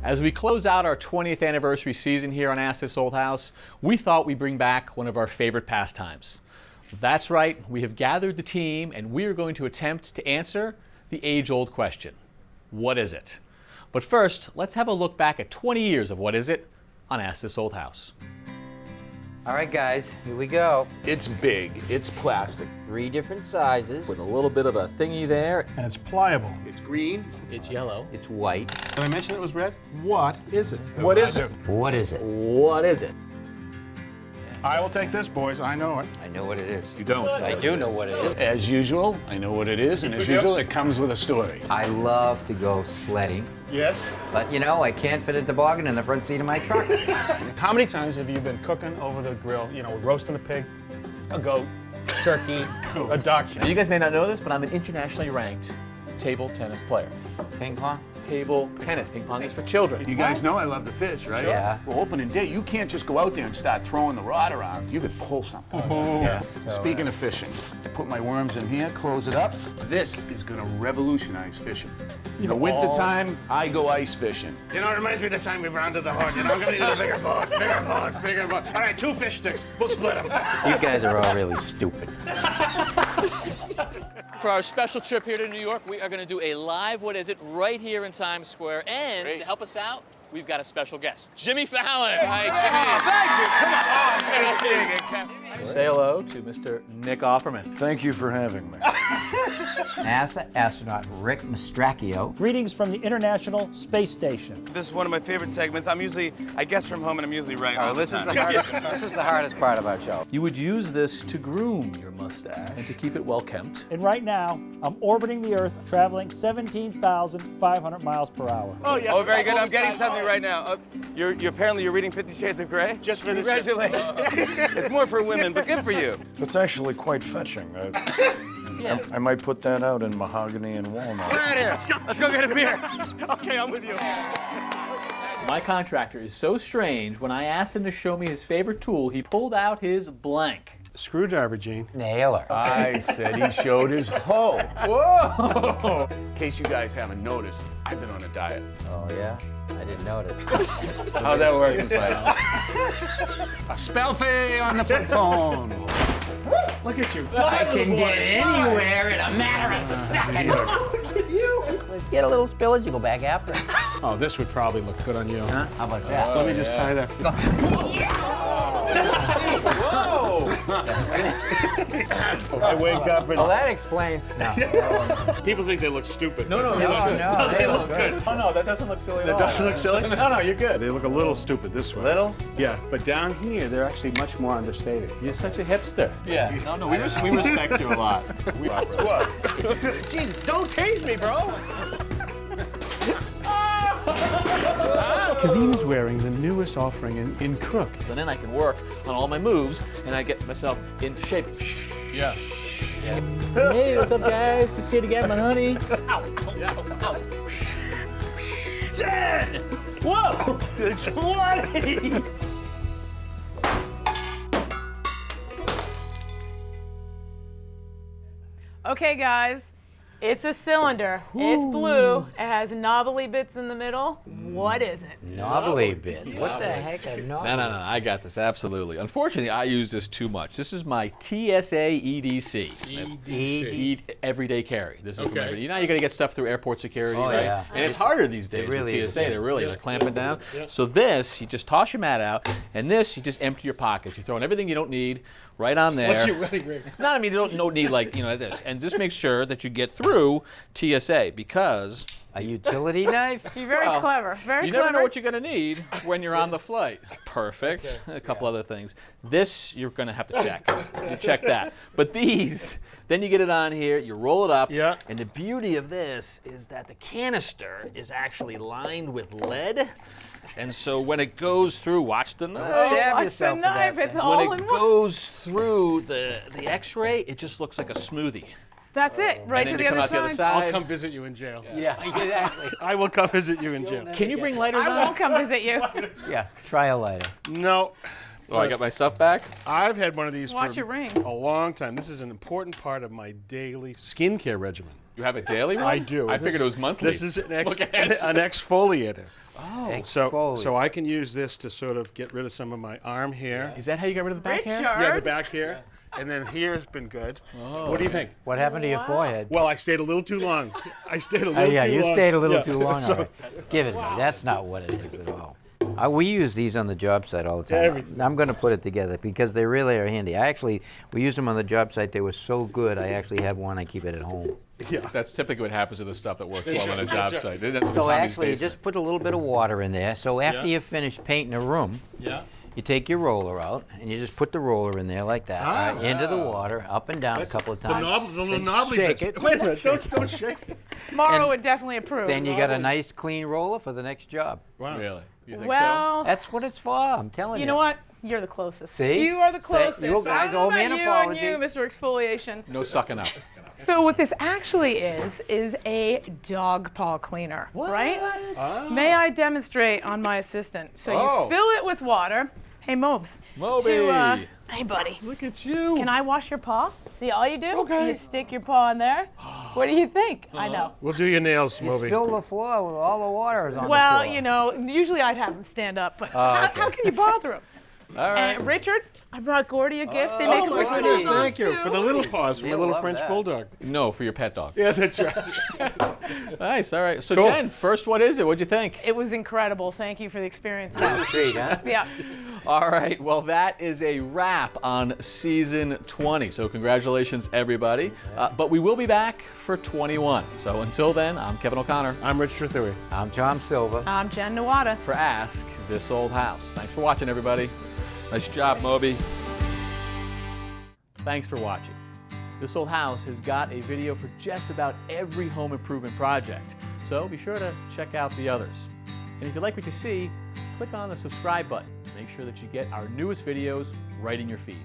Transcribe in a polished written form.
As we close out our 20th anniversary season here on Ask This Old House, we thought we'd bring back one of our favorite pastimes. That's right, we have gathered the team and we are going to attempt to answer the age-old question. What is it? But first, let's have a look back at 20 years of What Is It on Ask This Old House. All right, guys, here we go. It's big, it's plastic. 3 different sizes. With a little bit of a thingy there. And it's pliable. It's green. It's yellow. It's white. Did I mention it was red? What is it? What is it? What is it? What is it? I will take this, boys. I know it. I know what it is. You don't. I do know what it is. As usual, I know what it is, and as usual, it comes with a story. I love to go sledding, Yes. but you know, I can't fit a toboggan in the front seat of my truck. How many times have you been cooking over the grill, you know, roasting a pig, a goat, turkey, a duck? Now, you guys may not know this, but I'm an internationally ranked table tennis player. Ping pong? Table tennis. Ping pong is for children. You guys know I love to fish, right? Yeah. Well, opening day, you can't just go out there and start throwing the rod around. You could pull something. Yeah. Speaking of fishing, I put my worms in here, close it up. This is gonna revolutionize fishing. In the wintertime, I go ice fishing. You know, it reminds me of the time we rounded the horn. You know, I'm gonna need a bigger boat, bigger boat, bigger boat. All right, 2 fish sticks. We'll split them. You guys are all really stupid. For our special trip here to New York, we are going to do a live What Is It right here in Times Square. And Great. to help us out, we've got a special guest, Jimmy Fallon. Hi, Jimmy. Say hello to Mr. Nick Offerman. Thank you for having me. NASA astronaut Rick Mastracchio. Greetings from the International Space Station. This is one of my favorite segments. I guess from home and I'm usually right all the This is time. the hardest. This is the hardest part of our show. You would use this to groom your mustache and to keep it well kempt. And right now, I'm orbiting the Earth, traveling 17,500 miles per hour. Oh, yeah. Oh, very good. I'm getting something right now. You're apparently reading 50 Shades of Grey? Just finished it. Congratulations. It's more for women, but good for you. It's actually quite fetching. I might put that out in mahogany and walnut. Right here. Let's go get a beer. Okay, I'm with you. My contractor is so strange, when I asked him to show me his favorite tool, he pulled out his blank. Screwdriver, Gene. Nailer. I said he showed his hoe. Whoa! In case you guys haven't noticed, I've been on a diet. Oh yeah? I didn't notice. How's that working? A spelfie on the phone. Look at you. I can get anywhere in a matter of seconds. Let's get a little spillage, you go back after it. Oh, this would probably look good on you. Huh? How about that? Let me just tie that. I wake up and Well, that explains. No. people think they look stupid. No, No, they look good. Oh no, that doesn't look silly at all. That doesn't look silly? No, you're good. They look a little stupid this way. Little? Yeah, but down here, they're actually much more understated. You're such a hipster. Yeah. No, we respect you a lot. What? Jeez, don't tase me, bro. Kaveen's wearing the newest offering in Crook. And then I can work on all my moves, and I get myself into shape. Yeah. Hey, what's up, guys? Just here to get my honey. Ow. Jen! Whoa! 20! Okay, guys, it's a cylinder. It's blue. It has knobbly bits in the middle. What is it? Knobbly bits. What the heck are knobbly? No, I got this, absolutely. Unfortunately, I use this too much. This is my TSA EDC. Everyday carry. This is from everyday. You know, you got to get stuff through airport security, right? Yeah. And it's harder these days really with is, TSA. yeah. They're clamping down. So this, you just toss your mat out, and this, you just empty your pockets. You're throwing everything you don't need right on there. What you really great. No, I mean, you don't need like, this. And just make sure that you get through TSA because A utility knife? You're very clever. Very you clever. never know what you're going to need when you're on the flight. Perfect. A couple other things. This, you're going to have to check. You check that. But these, then you get it on here, you roll it up. Yeah. And the beauty of this is that the canister is actually lined with lead. And so when it goes through, watch the knife. Stab Watch the yourself with knife. that It's thing. all When in it one. goes through the X-ray, it just looks like a smoothie. That's it. Right And to then the you come other out the other side. I'll side. come visit you in jail. Yeah, exactly. I will come visit you in jail. Can you bring lighters I on? won't come visit you. Yeah, try a lighter. No, Oh, I got my stuff back? I've had one of these Watch for your ring. a long time. This is an important part of my daily skincare regimen. You have a daily one? I do. I figured it was monthly. This is an Look at it. exfoliator. Oh. So I can use this to sort of get rid of some of my arm hair. Is that how you got rid of the back hair? Richard. Yeah, the back hair. And then here's been good. Oh. What do you think? What happened to your forehead? Well, I stayed a little too long. I stayed a little Oh, yeah, too you long. stayed a little Yeah. too long. So- All right. Give it to me. That's not what it is at all. We use these on the job site all the time. Everything. I'm going to put it together because they really are handy. We use them on the job site. They were so good. I actually have one. I keep it at home. Yeah. That's typically what happens with the stuff that works well on a job site. Isn't that So Tommy's actually, you basement? just put a little bit of water in there. So after Yeah. you finish painting a room, Yeah. you take your roller out and you just put the roller in there like that, Ah. right, into the water, up and down a couple of times. The little then knobbly shake bits. it. Wait a minute, don't shake it. Mara And would definitely approve. Then you got a nice clean roller for the next job. Wow. Really? You think so? Well, That's what it's for. I'm telling you. you know what? You're the closest. See? You are the See? closest. You guys I don't know owe me about an you apology. and you, Mr. Exfoliation. No sucking up. So what this actually is a dog paw cleaner, right? May I demonstrate on my assistant? So Oh. you fill it with water. Hey, Mobes. Moby. Hey, buddy. Look at you. Can I wash your paw? See, all you do, Okay. you stick your paw in there. What do you think? I know. We'll do your nails, You Moby. spill the floor with all the water is on Well, the floor. you know, usually I'd have him stand up, but okay. how can you bother him? All right. And Richard, I brought Gordy a gift. They make Oh a my little goodness, small thank you. too. For the little paws from a They'll little love French that. bulldog. No, for your pet dog. Yeah, that's right. Nice. All right. So, Cool. Jen, first, what is it? What'd you think? It was incredible. Thank you for the experience. Treat, huh? Yeah. All right. Well, that is a wrap on season 20. So, congratulations, everybody. But we will be back for 21. So, until then, I'm Kevin O'Connor I'm Richard Trethewey. I'm Tom Silva. I'm Jenn Nawada. for Ask This Old House. Thanks for watching, everybody. Nice job, Moby. Thanks for watching. This Old House has got a video for just about every home improvement project, so be sure to check out the others. And if you like what you see, click on the subscribe button to make sure that you get our newest videos right in your feed.